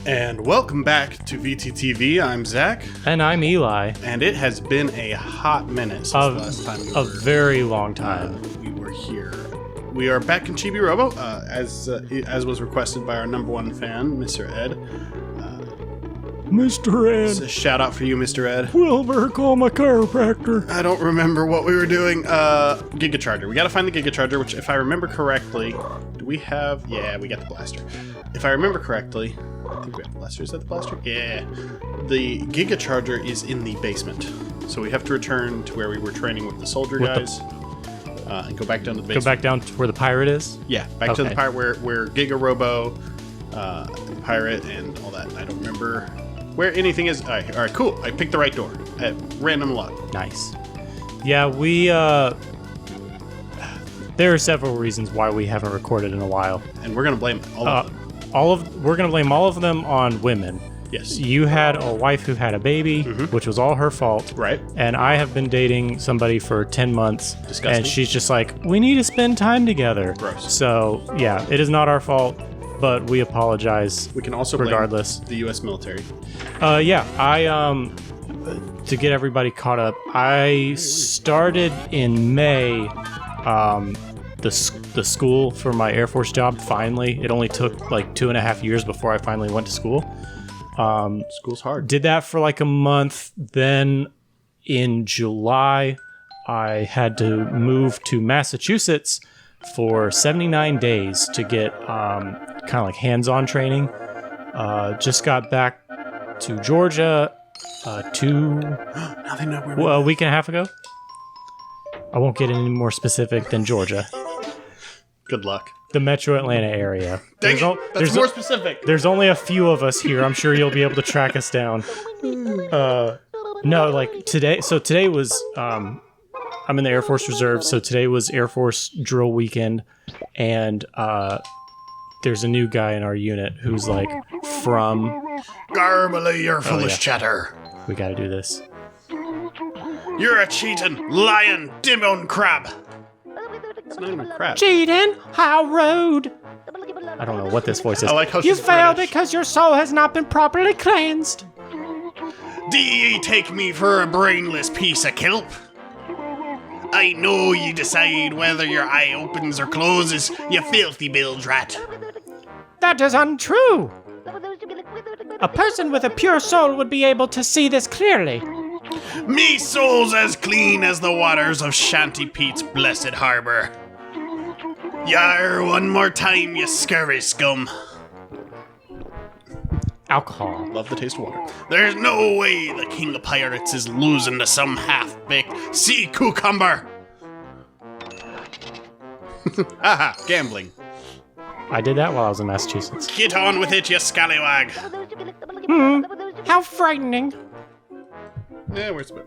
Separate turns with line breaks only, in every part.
And welcome back to VTTV. I'm Zach.
And I'm Eli.
And it has been a hot minute since the last time
a very long time.
We were here. We are back in Chibi-Robo, as was requested by our number one fan, Mr. Ed.
Mr. Ed.
It's a shout out for you, Mr. Ed.
Wilbur, call my chiropractor.
I don't remember what we were doing. Gigacharger. We gotta find the Gigacharger, which, if I remember correctly, do we have? Yeah, we got the blaster. If I remember correctly, I think we have the blaster. Is that the blaster? Yeah. The Gigacharger is in the basement. So we have to return to where we were training with the soldier guys. And go back down to the basement.
Go back down to where the pirate is?
Yeah, back to the pirate where Giga-Robo, pirate, and all that. I don't remember where anything is. All right, cool. I picked the right door at random luck.
Nice. Yeah, we, there are several reasons why we haven't recorded in a while.
And we're going to blame all of them.
We're going to blame all of them on women.
Yes.
You had a wife who had a baby, which was all her fault.
Right.
And I have been dating somebody for 10 months.
Disgusting.
And she's just like, we need to spend time together.
Gross.
So, yeah, it is not our fault, but we apologize.
We can also
regardless
blame the U.S. military.
Yeah, to get everybody caught up, I started in May, the school for my Air Force job, finally. It only took like 2.5 years before I finally went to school.
School's hard.
Did that for like a month. Then in July, I had to move to Massachusetts for 79 days to get kind of like hands-on training. Just got back to Georgia
Now they know where
a week and a half ago. I won't get any more specific than Georgia.
Good luck.
The metro Atlanta area.
That's more specific.
There's only a few of us here. I'm sure you'll be able to track us down. No, like today. So today was, I'm in the Air Force Reserve. So today was Air Force drill weekend. And there's a new guy in our unit who's like from...
Garbly, your foolish chatter.
We gotta do this.
You're a cheating, lying, dim-bone crab. It's not even a crab.
Cheating, how rude. I don't know what this voice is.
I like how
you
she's
failed
British.
because your soul has not been properly cleansed.
Do ye take me for a brainless piece of kelp? I know you decide whether your eye opens or closes, you filthy bilge rat.
That is untrue. A person with a pure soul would be able to see this clearly.
Me soul's as clean as the waters of Shanty Pete's blessed harbor. Yar, one more time, you scurvy scum.
Alcohol.
Love the taste of water. There's no way the king of pirates is losing to some half-baked sea cucumber. Haha, gambling.
I did that while I was in Massachusetts.
Get on with it, you scallywag.
How frightening.
Yeah, where's the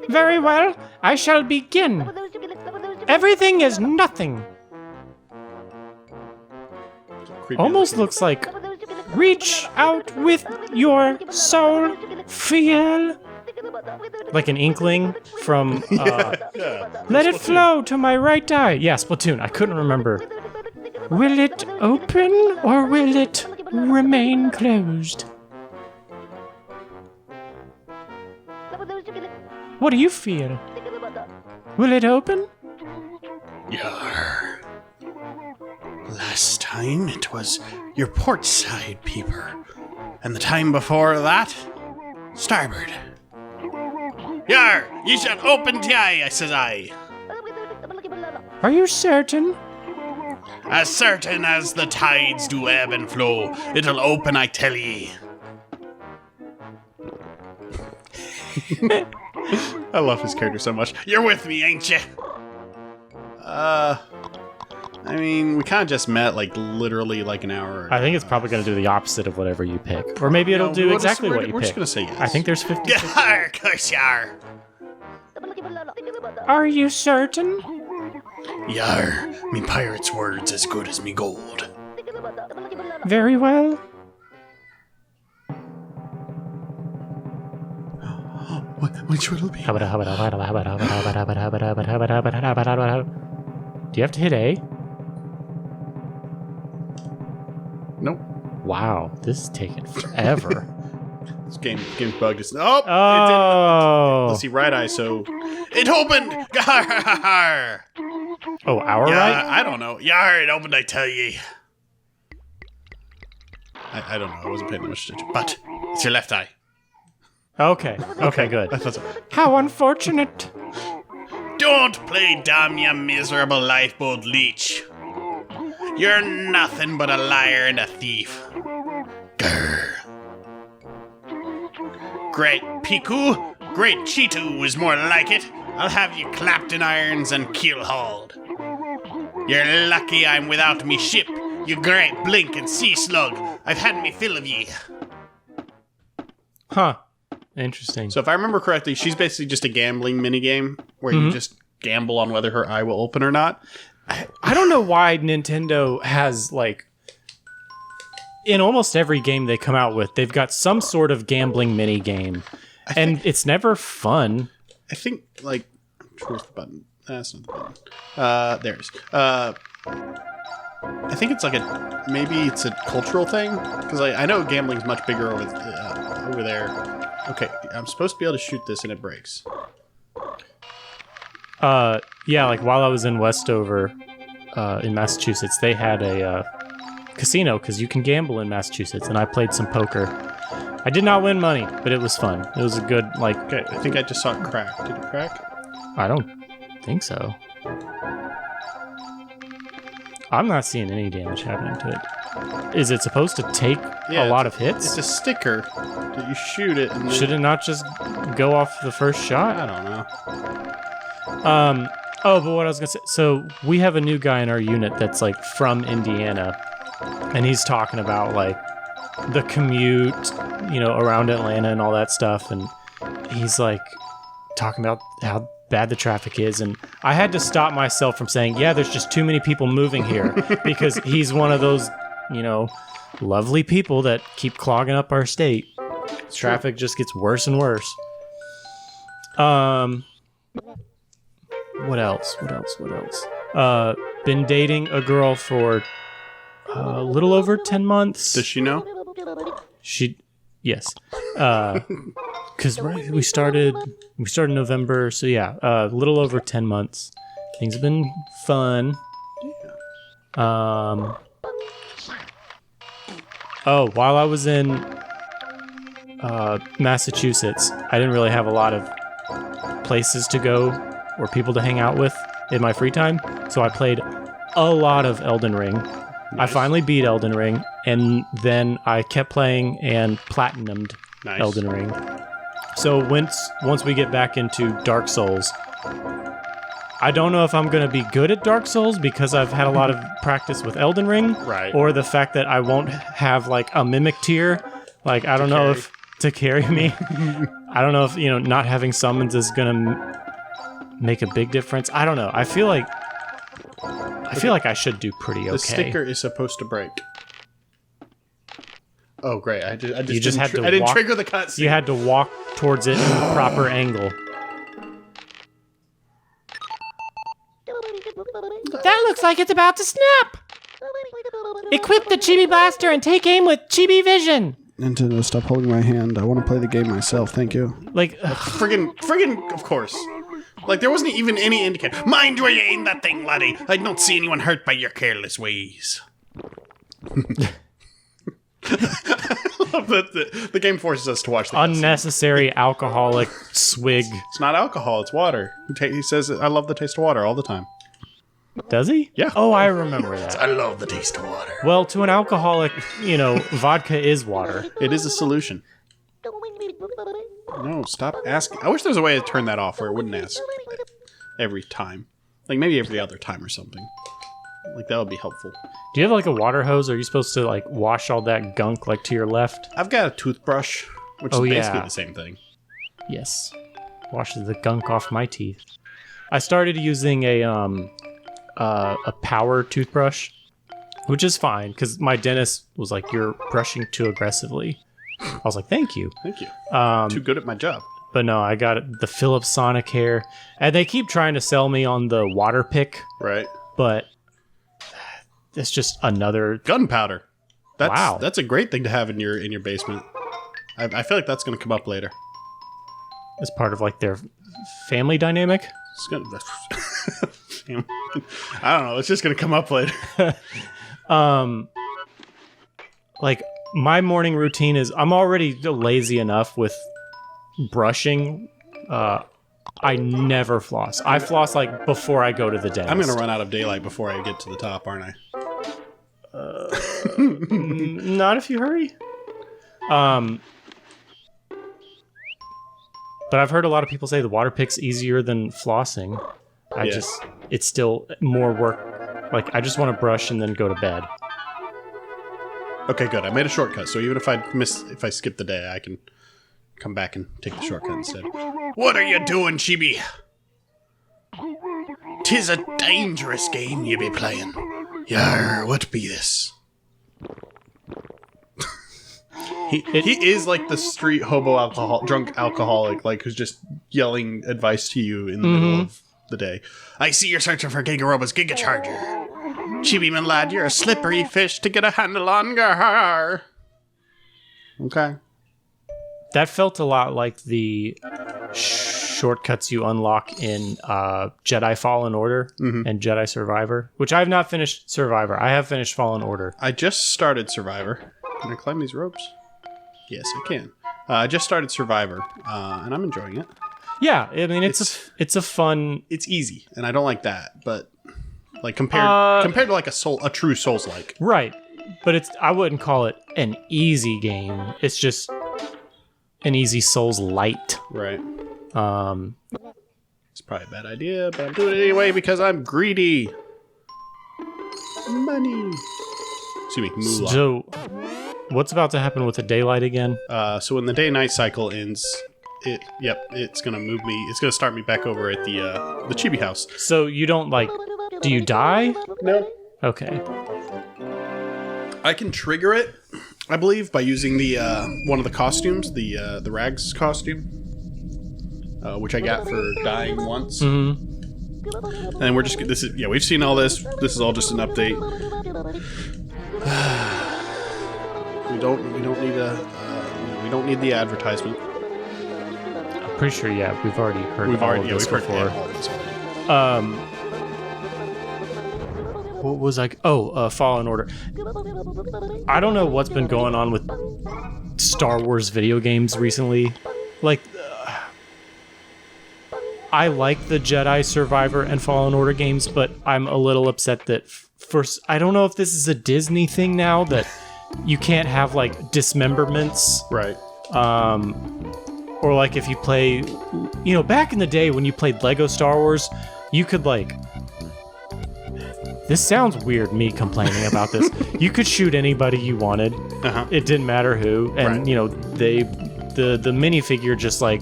Very well, I shall begin. Everything is nothing. Almost looks like reach out with your soul, feel. Like an inkling from Let It Flow to My Right Eye. Yeah, Splatoon. I couldn't remember. Will it open or will it remain closed? What do you feel? Will it open?
Yar. Last time it was your port side peeper. And the time before that, starboard. Yar, ye shall open the eye, says I.
Are you certain?
As certain as the tides do ebb and flow, it'll open, I tell ye. I love his character so much. You're with me, ain't you? I mean, we kind of just met, like, literally, like, an hour ago.
I think it's probably going to do the opposite of whatever you pick. Or maybe it'll do exactly what you pick.
We're just going to say yes.
I think there's 50.
Yar, of course you are.
Are you certain?
Yar, me pirate's word's as good as me gold.
Very well.
Which will it be?
Do you have to hit A?
Nope.
Wow, this is taking forever.
This game's bugged. Oh! It
Oh!
didn't. Let's see, right eye, so... It opened! Yar!
Oh, our
Yeah,
right?
I don't know. Yar, it opened, I tell ye. I don't know. I wasn't paying that much attention. But it's your left eye.
Okay, good.
That's all.
How unfortunate.
Don't play dumb, you miserable lifeboat leech. You're nothing but a liar and a thief. Grr. Great Piku, great Cheetu is more like it. I'll have you clapped in irons and keel-hauled. You're lucky I'm without me ship, you great blink and sea slug. I've had me fill of ye.
Huh. Interesting.
So if I remember correctly, she's basically just a gambling minigame where you just gamble on whether her eye will open or not.
I don't know why Nintendo has, like, in almost every game they come out with, they've got some sort of gambling mini game, and it's never fun.
I think, like, where's the button? That's not the button. There it is. I think it's like maybe it's a cultural thing, because I know gambling's much bigger over there. Okay, I'm supposed to be able to shoot this and it breaks.
Yeah, like while I was in Westover, in Massachusetts, they had a casino, because you can gamble in Massachusetts, and I played some poker. I did not win money, but it was fun. It was a good, like...
Okay, I think I just saw it crack. Did it crack?
I don't think so. I'm not seeing any damage happening to it. Is it supposed to take a lot of hits?
It's a sticker that you shoot it. And
should it not just go off the first shot?
I don't know.
Oh, but what I was gonna say, so we have a new guy in our unit that's like from Indiana, and he's talking about like the commute, around Atlanta and all that stuff, and he's like talking about how bad the traffic is, and I had to stop myself from saying, yeah, there's just too many people moving here, because he's one of those, lovely people that keep clogging up our state. Traffic just gets worse and worse. What else? Been dating a girl for a little over 10 months.
Does she know?
Yes. Because we started in November, so yeah, a little over 10 months. Things have been fun. While I was in Massachusetts, I didn't really have a lot of places to go or people to hang out with in my free time, so I played a lot of Elden Ring. Nice. I finally beat Elden Ring, and then I kept playing and platinumed Elden Ring. So once we get back into Dark Souls, I don't know if I'm going to be good at Dark Souls because I've had a lot of practice with Elden Ring,
right? Or
the fact that I won't have like a mimic tier. Like, I don't know if to carry me. I don't know if, not having summons is going to make a big difference. I don't know. I feel like I should do pretty okay.
The sticker is supposed to break. Oh, great. I didn't trigger the cutscene.
You had to walk towards it in the proper angle. That looks like it's about to snap! Equip the Chibi Blaster and take aim with Chibi Vision!
Nintendo, stop holding my hand. I want to play the game myself, thank you.
Like,
friggin', of course. Like, there wasn't even any indicator. Mind where you aim that thing, laddie. I don't see anyone hurt by your careless ways. I love that the game forces us to watch the
unnecessary alcoholic swig.
It's not alcohol, it's water. He says, I love the taste of water all the time.
Does he?
Yeah.
Oh, I remember that.
I love the taste of water.
Well, to an alcoholic, vodka is water.
It is a solution. No, stop asking. I wish there was a way to turn that off where it wouldn't ask every time. Like maybe every other time or something. Like that would be helpful.
Do you have like a water hose? Or are you supposed to like wash all that gunk like to your left?
I've got a toothbrush, which is basically the same thing.
Yes. Washes the gunk off my teeth. I started using a power toothbrush, which is fine because my dentist was like, "You're brushing too aggressively." I was like, "Thank you."
Thank you. Too good at my job.
But no, I got the Philips Sonicare, and they keep trying to sell me on the water pick.
Right.
But it's just another
gunpowder. That's a great thing to have in your basement. I feel like that's going to come up later.
As part of like their family dynamic.
It's gonna, I don't know. It's just going to come up later.
Like my morning routine is I'm already lazy enough with brushing. I never floss. I floss like before I go to the dentist.
I'm going to run out of daylight before I get to the top, aren't I?
Not if you hurry. But I've heard a lot of people say the water pick's easier than flossing. It's still more work. Like, I just want to brush and then go to bed.
Okay, good. I made a shortcut, so even if I skip the day, I can come back and take the shortcut instead. What are you doing, Chibi? 'Tis a dangerous game you be playing. Yar, what be this? He is like the street hobo drunk alcoholic, like who's just yelling advice to you in the middle of the day. I see you're searching for Giga-Robo's Giga Charger. Chibi, man lad, you're a slippery fish to get a handle on. Gar. Okay.
That felt a lot like the shortcuts you unlock in Jedi Fallen Order and Jedi Survivor, which I have not finished Survivor. I have finished Fallen Order.
I just started Survivor. Can I climb these ropes? Yes, I can. I just started Survivor, and I'm enjoying it.
Yeah, I mean it's a fun.
It's easy, and I don't like that, but like compared to like a true Souls-like,
right? But I wouldn't call it an easy game. It's just an easy Souls light,
right? It's probably a bad idea, but I'm doing it anyway because I'm greedy. Money. Excuse me, moolah.
So, what's about to happen with the daylight again?
So when the day-night cycle ends, it's gonna move me. It's gonna start me back over at the Chibi house.
So you don't do you die?
No.
Okay.
I can trigger it, I believe, by using the one of the costumes, the Rags costume, which I got for dying once. Mm-hmm. And we've seen all this. This is all just an update. We don't need the advertisement.
I'm pretty sure, we've already heard all of this before. What was Fallen Order. I don't know what's been going on with Star Wars video games recently. Like, I like the Jedi Survivor and Fallen Order games, but I'm a little upset that I don't know if this is a Disney thing now that you can't have like dismemberments,
right?
Or like if you play, back in the day when you played Lego Star Wars, you could like. This sounds weird, me complaining about this. You could shoot anybody you wanted. It didn't matter who, and the minifigure just like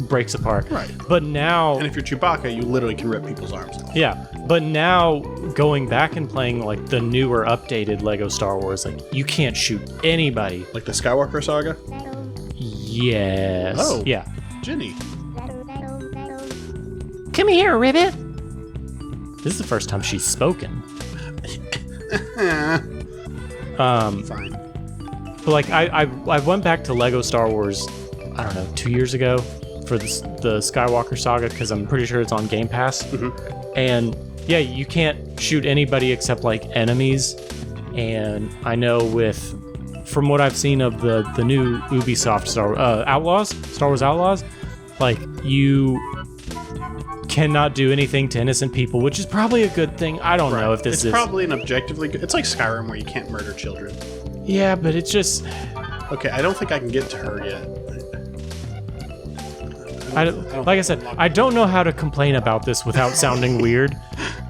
breaks apart.
Right.
But now,
and if you're Chewbacca, you literally can rip people's arms off.
Yeah. But now going back and playing like the newer, updated Lego Star Wars, like you can't shoot anybody.
Like the Skywalker saga.
Yes.
Oh.
Yeah.
Jenny.
Come here, Ribbit. This is the first time she's spoken.
Fine.
But like I went back to Lego Star Wars, I don't know, 2 years ago for the Skywalker saga because I'm pretty sure it's on Game Pass. Mm-hmm. And yeah, you can't shoot anybody except like enemies. And I know from what I've seen of the new Ubisoft Star Wars Outlaws, like you cannot do anything to innocent people, which is probably a good thing. I don't know if this is...
It's probably an objectively good... It's like Skyrim where you can't murder children.
Yeah, but it's just...
Okay, I don't think I can get to her yet.
Like I said, I don't know how to complain about this without sounding weird.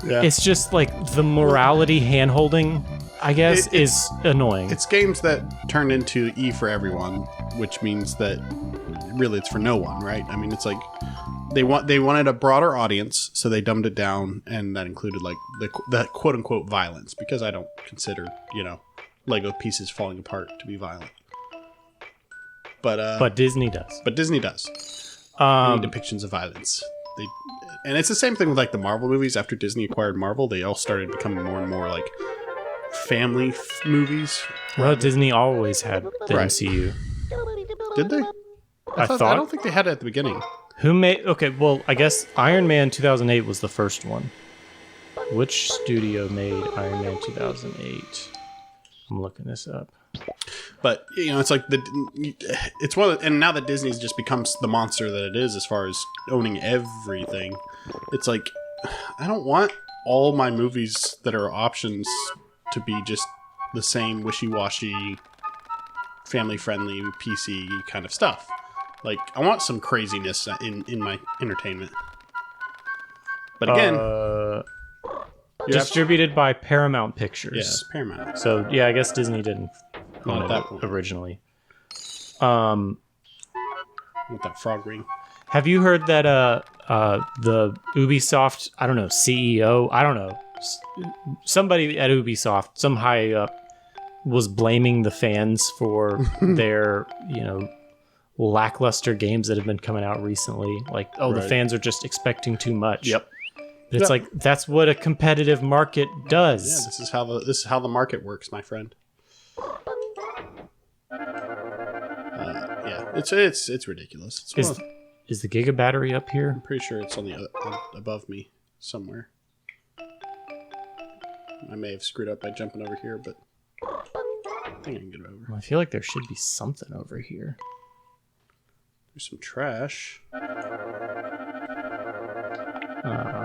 Yeah. It's just like the morality hand-holding, I guess, is annoying.
It's games that turn into E for everyone, which means that really it's for no one, right? I mean, it's like... They wanted a broader audience, so they dumbed it down, and that included like the quote unquote violence, because I don't consider Lego pieces falling apart to be violent. But Disney does. But Disney does. Depictions of violence. And it's the same thing with like the Marvel movies. After Disney acquired Marvel, they all started becoming more and more like family movies.
Well, Disney always had the
Right.
MCU.
Did they?
I thought.
I don't think they had it at the beginning.
Who made? Okay, well, I guess Iron Man 2008 was the first one. Which studio made Iron Man 2008? I'm looking this up.
But it's like it's one of the, and now that Disney's just becomes the monster that it is as far as owning everything, it's like I don't want all my movies that are options to be just the same wishy-washy, family-friendly, PC kind of stuff. Like I want some craziness in my entertainment. But again,
distributed by Paramount Pictures.
Yes, Paramount.
So yeah, I guess Disney didn't own
Not
it
that point.
originally.
With that frog ring.
Have you heard that the Ubisoft, I don't know, CEO, I don't know, somebody at Ubisoft, some high up, was blaming the fans for their, lackluster games that have been coming out recently. Like, the
Right.
fans are just expecting too much.
Yep.
But it's like that's what a competitive market does.
Yeah, this is how the market works, my friend. Yeah, it's ridiculous. It's
Is the Giga battery up here?
I'm pretty sure it's on the above me somewhere. I may have screwed up by jumping over here, but I think I can get it over.
I feel like there should be something over here.
There's some trash.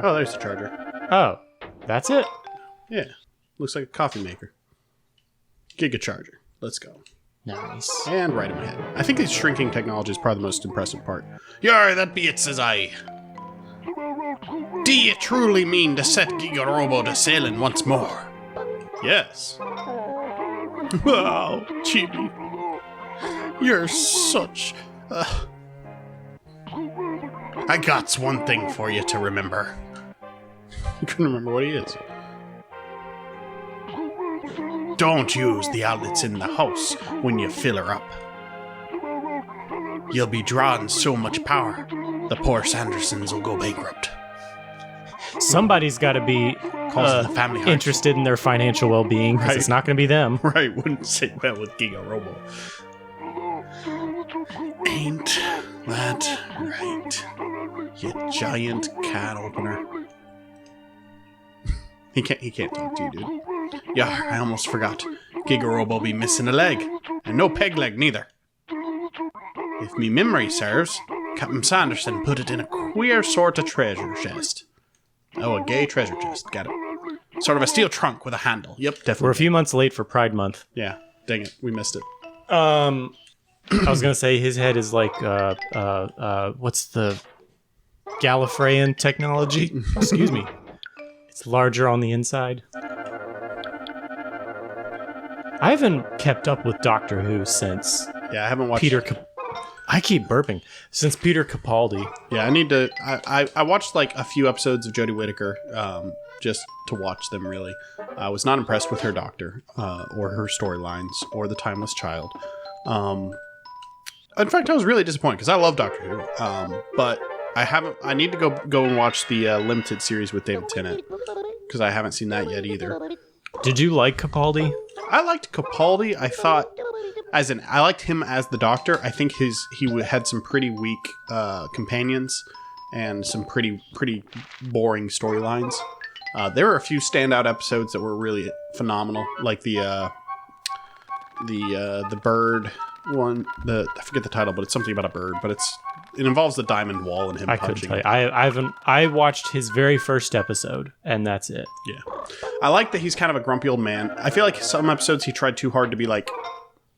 Oh, there's the charger.
Oh, that's it?
Yeah, looks like a coffee maker. Giga charger. Let's go.
Nice.
And right in my head. I think this shrinking technology is probably the most impressive part. Yar, that be it, says I. Do you truly mean to set Giga-Robo to sailing once more? Yes. Wow, Chibi. You're such... I got's one thing for you to remember. You couldn't remember what he is. Don't use the outlets in the house when you fill her up. You'll be drawing so much power, the poor Sandersons will go bankrupt.
Somebody's got to be
Calls the family heart.
interested in their financial well-being, because it's not going to be them.
Right, wouldn't sit well with Giga-Robo. Ain't that right, you giant can opener? He can't talk to you, dude. Yeah, I almost forgot. Giga-Robo be missing a leg, and no peg leg neither. If me memory serves, Captain Sanderson put it in a queer sort of treasure chest. Oh, a gay treasure chest, got it. Sort of a steel trunk with a handle. Yep, definitely.
We're a few months late for Pride Month.
Yeah, dang it, we missed it.
I was going to say his head is like, what's the Gallifreyan technology? Excuse me. It's larger on the inside. I haven't kept up with Doctor Who since
Yeah, I haven't watched...
I keep burping. Since Peter Capaldi.
Yeah, I need to... I watched like a few episodes of Jodie Whittaker just to watch them, really. I was not impressed with her doctor or her storylines or The Timeless Child. In fact, I was really disappointed because I love Doctor Who. But I need to go and watch the limited series with David Tennant because I haven't seen that yet either.
Did you like Capaldi?
I liked Capaldi. I thought... I liked him as the Doctor. I think he had some pretty weak companions and some pretty boring storylines. There were a few standout episodes that were really phenomenal, like the bird one. I forget the title, but it's something about a bird. But it involves the diamond wall and him
I
punching.
couldn't tell you. I watched his very first episode, and that's it.
Yeah, I like that he's kind of a grumpy old man. I feel like some episodes he tried too hard to be like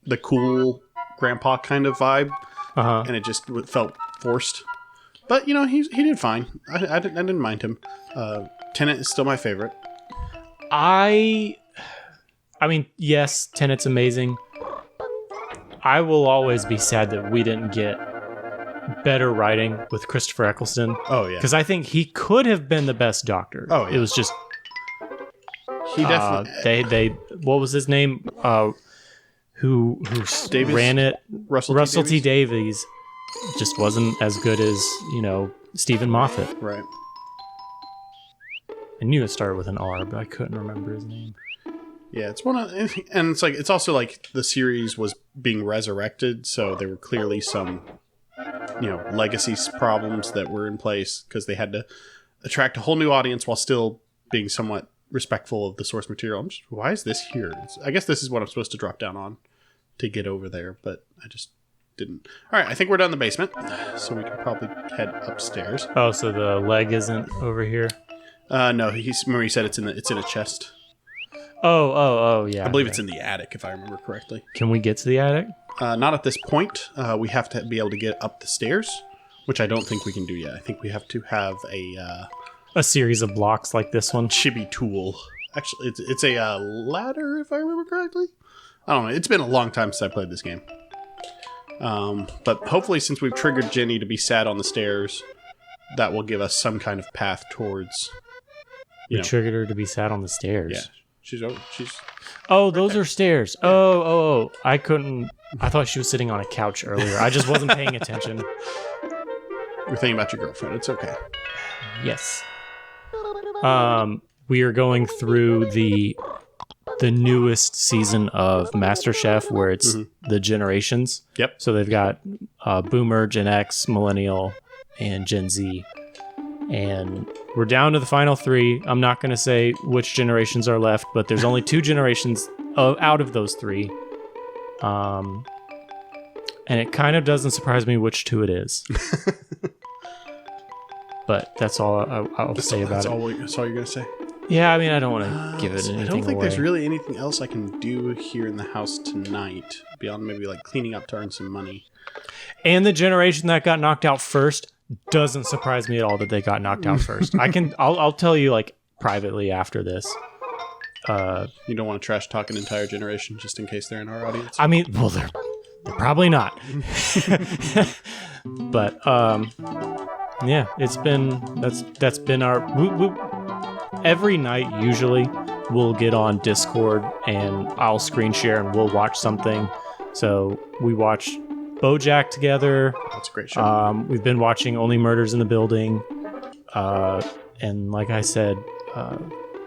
the cool grandpa kind of vibe, and it just felt forced. But he did fine. I didn't mind him. Tennant is still my favorite.
I mean, yes, Tennant's amazing. I will always be sad that we didn't get better writing with Christopher Eccleston.
Oh yeah,
because I think he could have been the best Doctor.
Oh yeah,
it was just
he definitely.
They what was his name? Who
Davis?
Ran it?
Russell
T. Davies just wasn't as good as Stephen Moffat.
Right.
I knew it started with an R, but I couldn't remember his name.
Yeah, it's one of, and it's also like the series was being resurrected, so there were clearly some, legacy problems that were in place because they had to attract a whole new audience while still being somewhat respectful of the source material. Why is this here? I guess this is what I'm supposed to drop down on to get over there, but I just didn't. All right, I think we're done in the basement, so we can probably head upstairs.
Oh, so the leg isn't over here?
No, Marie said it's in a chest.
Oh, yeah.
I believe it's in the attic, if I remember correctly.
Can we get to the attic?
Not at this point. We have to be able to get up the stairs, which I don't think we can do yet. I think we have to have
a series of blocks like this one.
Chibi tool. Actually, it's a ladder, if I remember correctly. I don't know. It's been a long time since I played this game. But hopefully, since we've triggered Jenny to be sat on the stairs, that will give us some kind of path towards.
We triggered her to be sat on the stairs.
Yeah. She's.
Oh, those are stairs. Yeah. Oh. I thought she was sitting on a couch earlier. I just wasn't paying attention.
You're thinking about your girlfriend. It's okay.
Yes. We are going through the newest season of MasterChef, where it's the generations.
Yep.
So they've got Boomer, Gen X, Millennial, and Gen Z. And we're down to the final 3. I'm not going to say which generations are left, but there's only 2 generations out of those 3. And it kind of doesn't surprise me which 2 it is. But that's all I'll say about it.
That's all you're going to say?
Yeah, I mean, I don't want to give it anything away.
I don't think there's really anything else I can do here in the house tonight, beyond maybe like cleaning up to earn some money.
And the generation that got knocked out first doesn't surprise me at all that they got knocked out first. I'll tell you like privately after this.
You don't want to trash talk an entire generation just in case they're in our audience?
I mean, well, they're probably not. But yeah, that's been our every night. Usually, we'll get on Discord and I'll screen share and we'll watch something. So we watch BoJack together.
That's a great show.
We've been watching Only Murders in the Building, and like I said,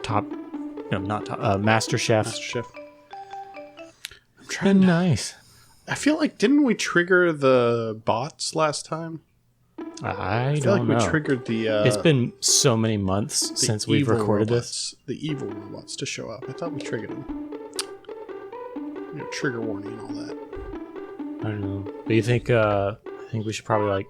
MasterChef.
MasterChef.
It's been nice.
I feel like, didn't we trigger the bots last time?
I
feel
don't
like
know.
We triggered the.
It's been so many months since we've recorded this.
The evil robots to show up. I thought we triggered them. Trigger warning and all that.
I don't know. But you think? I think we should probably like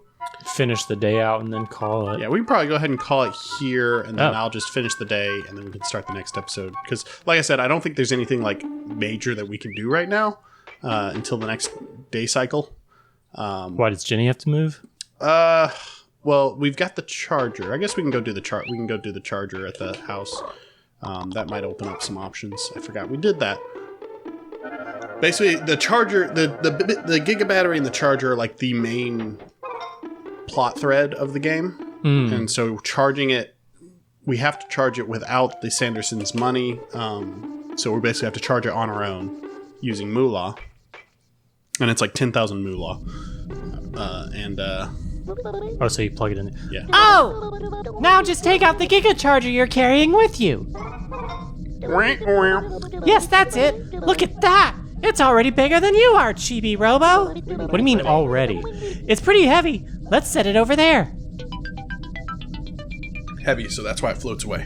finish the day out and then call it.
Yeah, we can probably go ahead and call it here, and then I'll just finish the day, and then we can start the next episode. Because, like I said, I don't think there's anything like major that we can do right now until the next day cycle.
Why does Jenny have to move?
Well, we've got the charger. I guess we can go do the We can go do the charger at the house. That might open up some options. I forgot we did that. Basically, the charger, the Giga battery and the charger are like the main plot thread of the game. And so charging it, we have to charge it without the Sandersons' money. So we basically have to charge it on our own using moolah. And it's like 10,000 moolah.
Oh, so you plug it in.
Yeah.
Oh! Now just take out the Giga Charger you're carrying with you. Yes, that's it. Look at that. It's already bigger than you are, Chibi-Robo.
What do you mean already?
It's pretty heavy. Let's set it over there.
Heavy, so that's why it floats away.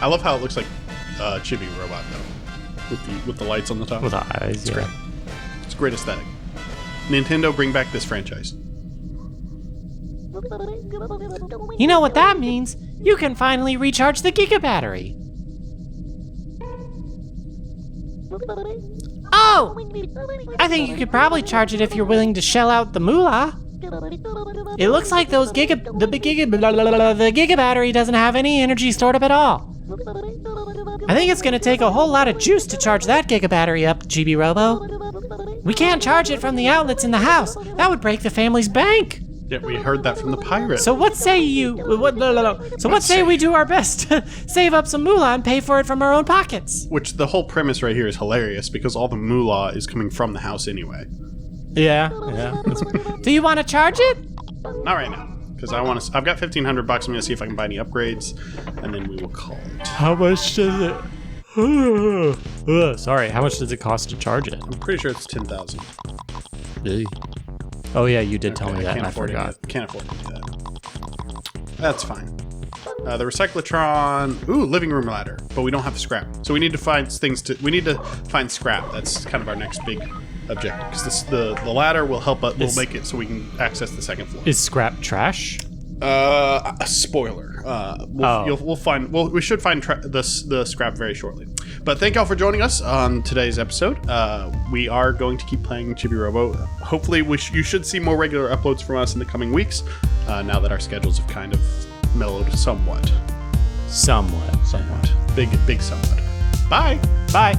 I love how it looks like Chibi-Robot, though. With the lights on the top.
With the eyes,
it's great. It's a great aesthetic. Nintendo, bring back this franchise.
You know what that means? You can finally recharge the Giga battery. Oh! I think you could probably charge it if you're willing to shell out the moolah. It looks like the Giga battery doesn't have any energy stored up at all. I think it's gonna take a whole lot of juice to charge that Giga battery up, Chibi-Robo. We can't charge it from the outlets in the house. That would break the family's bank.
Yeah, we heard that from the pirate.
So what say you? What say we do our best to save up some moolah and pay for it from our own pockets?
Which the whole premise right here is hilarious because all the moolah is coming from the house anyway.
Yeah.
Do you want to charge it?
Not right now. because I've got $1,500. I'm gonna see if I can buy any upgrades, and then we will call it.
How much does it? Sorry, how much does it cost to charge it?
I'm pretty sure it's 10,000.
Oh yeah, you did tell me that, and I forgot.
Can't afford to do that. That's fine. The recyclotron. Ooh, living room ladder, but we don't have the scrap, so we need to find We need to find scrap. That's kind of our next big objective, because the ladder will help us. We'll make it so we can access the second floor.
Is scrap trash?
A spoiler. We should find the scrap very shortly. But thank y'all for joining us on today's episode. We are going to keep playing Chibi-Robo. Hopefully, you should see more regular uploads from us in the coming weeks. Now that our schedules have kind of mellowed somewhat.
Somewhat.
Big somewhat. Bye.
Bye.